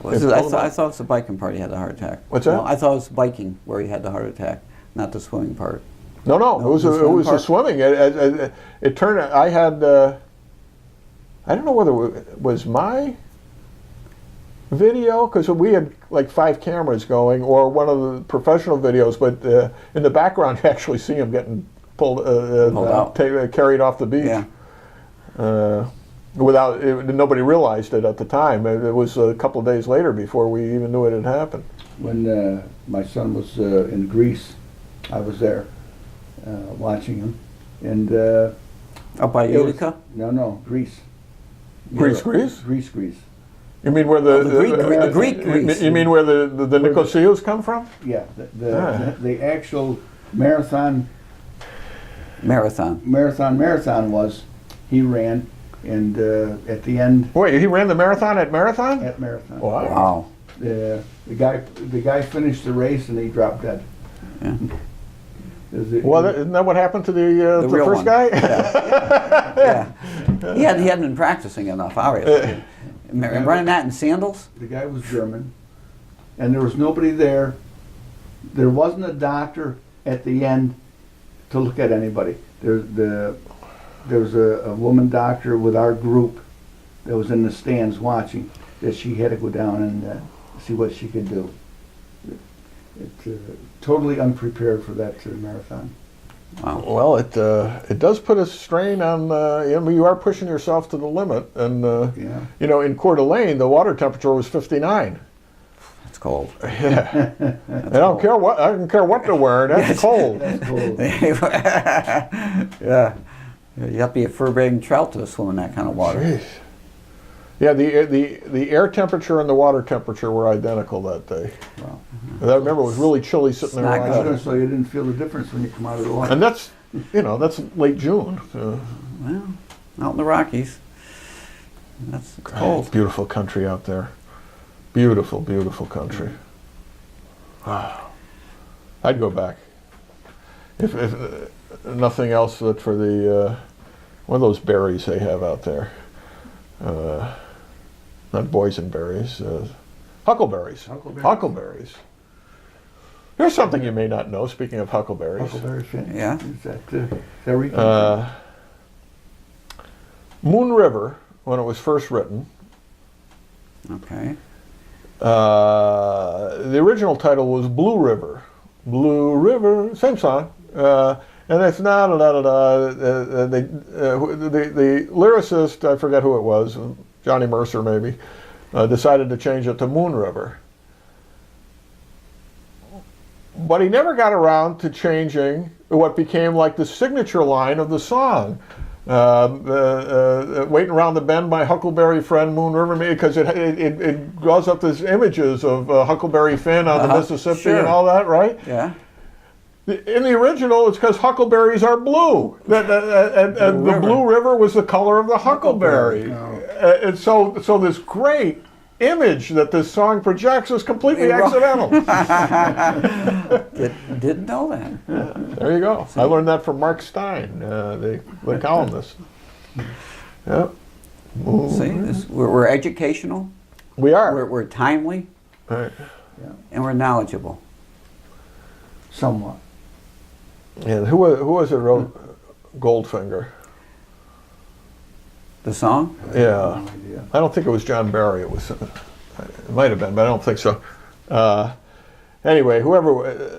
I thought it was the biking part he had the heart attack. What's that? No, I thought it was biking where he had the heart attack, not the swimming part. No, it was the swim the part? swimming. It turned. I had. I don't know whether it was my video because we had like 5 cameras going, or one of the professional videos. But in the background, you actually see him getting pulled out. carried off the beach. Yeah. Nobody realized it at the time. It was a couple of days later before we even knew it had happened. When my son was in Greece, I was there watching him, and Up by it was- Utica? No, Greece. Greece? Greece. You mean where the Greek Greece. You mean where the Nicosia come from? Yeah, Ah. the actual marathon was, he ran, and at the end, Wait, he ran the marathon at Marathon? at marathon, Wow. Wow. the guy finished the race and he dropped dead. Yeah. Well, isn't that what happened to the real first one. guy? Yeah. He hadn't been practicing enough, obviously. And running that in sandals? The guy was German, and there was nobody there. There wasn't a doctor at the end to look at anybody. There was a woman doctor with our group that was in the stands watching, that she had to go down and see what she could do. It's totally unprepared for that marathon. Wow. Well, it does put a strain on. You are pushing yourself to the limit, and Yeah. in Coeur d'Alene, the water temperature was 59. It's cold. Yeah, I don't care what they're wearing. That's cold. That's cold. Yeah. You have to be a fur-bearing trout to swim in that kind of water. Jeez. Yeah, the air temperature and the water temperature were identical that day. Wow. I remember it was really chilly sitting there Not I was watching. going to say you didn't feel the difference when you come out of the water. And that's late June. Well, out in the Rockies. That's cold. Beautiful country out there. Beautiful, beautiful country. Wow. I'd go back. If nothing else but for the one of those berries they have out there. Not boysenberries, huckleberries. Huckleberries. Here's something you may not know, speaking of huckleberries. Huckleberry Finn. Yeah. Is that where you come from? Moon River, when it was first written, Okay. the original title was Blue River. Blue River, same song. And it's not the lyricist, I forget who it was, Johnny Mercer maybe, decided to change it to Moon River. But he never got around to changing what became like the signature line of the song. Waiting around the bend, my huckleberry friend, Moon River, because it draws up these images of Huckleberry Finn on the Mississippi sure. and all that, right? Yeah. In the original, it's because huckleberries are blue, and the Blue River was the color of the huckleberry. And so this great image that this song projects is completely accidental. Didn't know that. There you go. I learned that from Mark Stein, the columnist. Yep. See, we're educational, We are. we're timely, Right. and we're knowledgeable. Somewhat. And who was it wrote Goldfinger? The song? Yeah. No idea. I don't think it was John Barry. It might have been, but I don't think so. Anyway, whoever,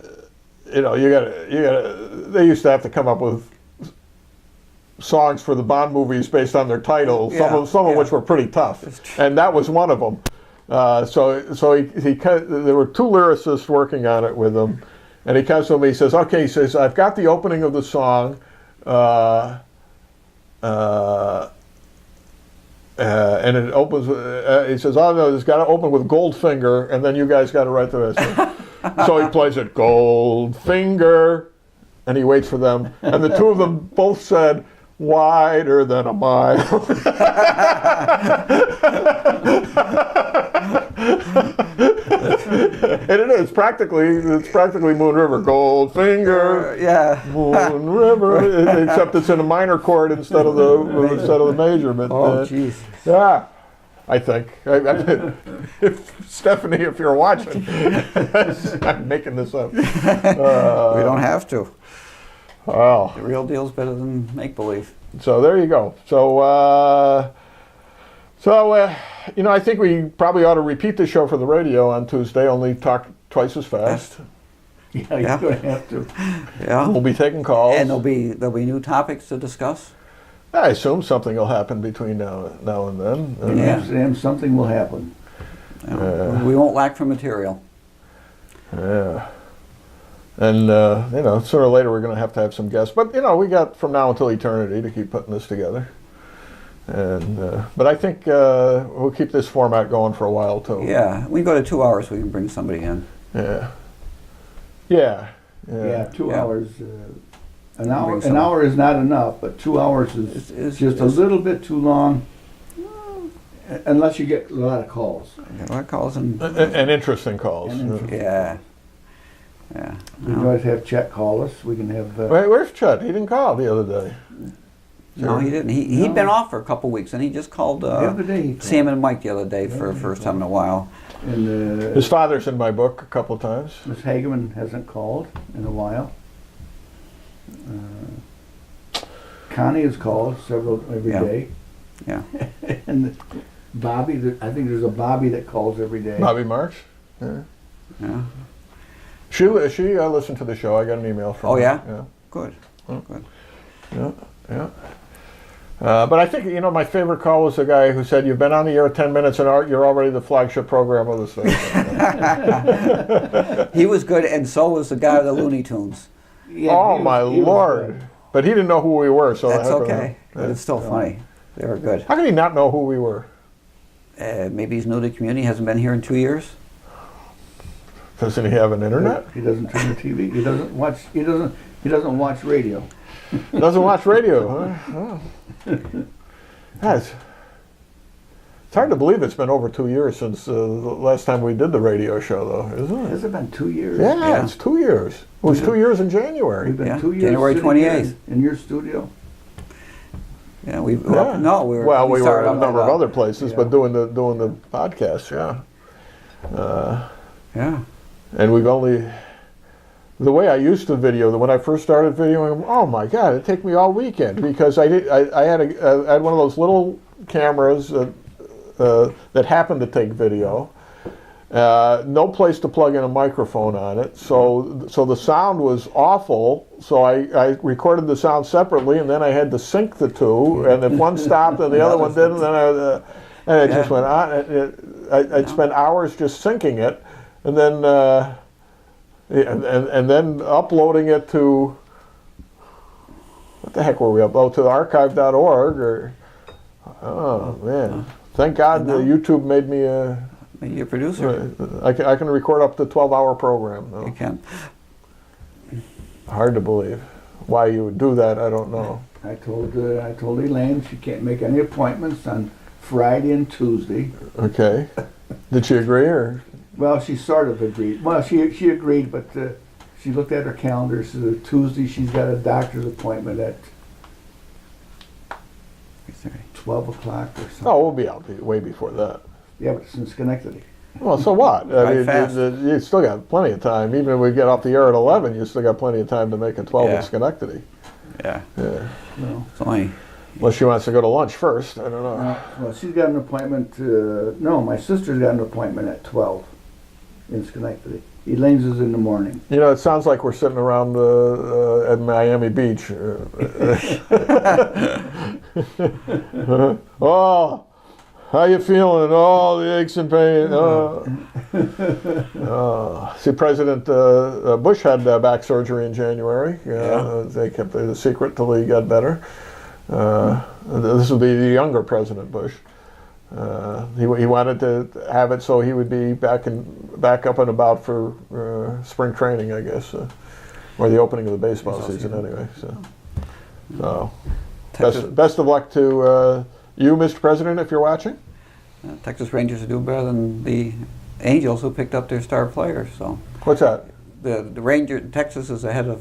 you gotta. They used to have to come up with songs for the Bond movies based on their titles. Yeah, Some of yeah. which were pretty tough, That's true. and that was one of them. There were two lyricists working on it with him, and he comes to me. He says, "Okay," he says, "I've got the opening of the song." And it opens. He says, "Oh no, it's got to open with Goldfinger, and then you guys got to write the rest." So he plays it, Goldfinger, and he waits for them, and the two of them both said, "Wider than a mile." And it is practically Moon River, Goldfinger, Yeah. Moon River, except it's in a minor chord instead of the major. But, Oh, jeez. yeah, I think. If Stephanie, if you're watching, I'm making this up. We don't have to. Wow. The real deal's better than make believe. So there you go. So, I think we probably ought to repeat the show for the radio on Tuesday, only talk twice as fast. Yeah, you're going to have to. Yeah. We'll be taking calls. And there'll be new topics to discuss. I assume something will happen between now and then. Yeah. And something will happen. We won't lack for material. Yeah. And, sooner or later we're going to have some guests. But, we got from now until eternity to keep putting this together. And but I think we'll keep this format going for a while, too. Yeah. We go to 2 hours, we can bring somebody in. Yeah. Yeah. Yeah, 2 Yeah. hours. An hour is not enough, but 2 hours is just a little bit too long. Unless you get a lot of calls. A lot of calls and interesting calls. yeah. Yeah. We can always have Chet call us. We can have. Wait, where's Chet? He didn't call the other day. No, he didn't. He'd been off for a couple of weeks, and he just called the other day. He Sam and Mike the other day for the first time in a while. And his father's in my book a couple of times. Miss Hageman hasn't called in a while. Connie has called every day. Yeah. And Bobby, I think there's a Bobby that calls every day. Bobby March. Yeah. Yeah. She listened to the show. I got an email from her. Oh, yeah? Yeah. Good. Good. Yeah. Yeah. But I think, my favorite call was the guy who said, "You've been on the air 10 minutes and you're already the flagship program of the station." He was good, and so was the guy with the Looney Tunes. Yeah, my Lord. But he didn't know who we were, so That's okay. But it's still funny. They were good. How can he not know who we were? Maybe he's new to the community, hasn't been here in 2 years. Doesn't he have an internet? He doesn't turn the TV. He doesn't watch. He doesn't watch radio. Doesn't watch radio, huh? Oh. It's hard to believe it's been over 2 years since the last time we did the radio show, though, isn't it? Has it been 2 years? Yeah, it's 2 years. It was 2 years in January. We've been 2 years. January sitting here 28th. in your studio. Yeah, We were started in a number of at, other places, but doing the podcast, yeah. Yeah. And we've only, the way I used to video, when I first started videoing, oh my God, it'd take me all weekend because I had one of those little cameras that happened to take video. No place to plug in a microphone on it, so the sound was awful. So I recorded the sound separately, and then I had to sync the two. And if one stopped and the other one didn't, then it just went on. I'd spend hours just syncing it, and then and then uploading it to, what the heck were we up? Oh, to archive.org or, oh man, thank God YouTube made me a. Maybe a producer. I can record up to 12-hour program. No? You can. Hard to believe. Why you would do that, I don't know. I told Elaine she can't make any appointments on Friday and Tuesday. Okay. Did she agree or? Well, she sort of agreed. Well, she agreed, but she looked at her calendar. So Tuesday she's got a doctor's appointment at 12 o'clock or something. Oh, we'll be out way before that. Yeah, but it's in Schenectady. Well, so what? I mean, fast. you still got plenty of time. Even if we get off the air at 11, you still got plenty of time to make a 12 in Schenectady. Yeah. Yeah. No. It's only. Unless she wants to go to lunch first. I don't know. Well, she's got an appointment. No, my sister's got an appointment at 12 in Schenectady. Elaine's is in the morning. You know, it sounds like we're sitting around at Miami Beach. Oh, How you feeling? Oh, the aches and pain. See, President Bush had back surgery in January. They kept it a secret till he got better. This would be the younger President Bush. He wanted to have it so he would be back up and about for spring training, I guess, or the opening of the baseball season anyway. So best of luck to you, Mr. President, if you're watching. Texas Rangers are doing better than the Angels, who picked up their star players. So what's that? The Texas is ahead of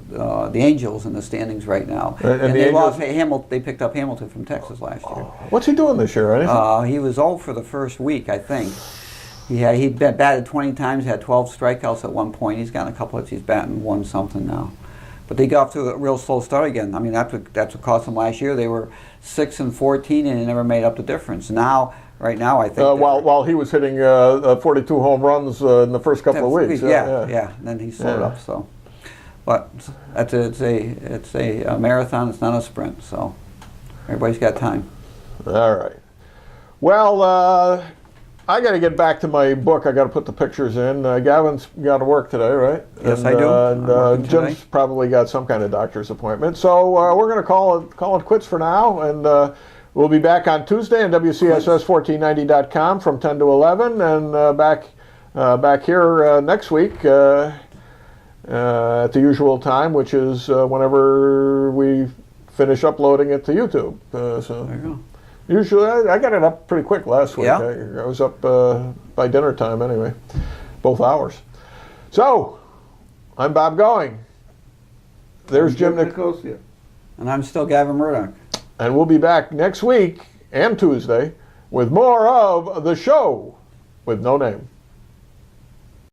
the Angels in the standings right now. And they lost Hamilton. They picked up Hamilton from Texas last year. What's he doing this year? Anything? He was 0 for the first week, I think. He batted 20 times, had 12 strikeouts at one point. He's gotten a couple of. He's batting 1 something now. But they got off to a real slow start again. I mean, that's what cost them last year. They were 6-14 and they never made up the difference. Right now, I think. While he was hitting 42 home runs in the first couple of weeks. Yeah. And then he slowed up. So, but it's a marathon. It's not a sprint. So everybody's got time. All right. Well, I got to get back to my book. I got to put the pictures in. Gavin's got to work today, right? Yes, I do. And Jim's probably got some kind of doctor's appointment. So we're going to call it quits for now, and we'll be back on Tuesday on WCSS1490.com from 10 to 11, and back here next week at the usual time, which is whenever we finish uploading it to YouTube. So there you go. Usually, I got it up pretty quick last week. Yeah. I was up by dinner time anyway, both hours. So, I'm Bob Going. There's Jim Nicosia. And I'm still Gavin Murdoch. And we'll be back next week and Tuesday with more of The Show with No Name.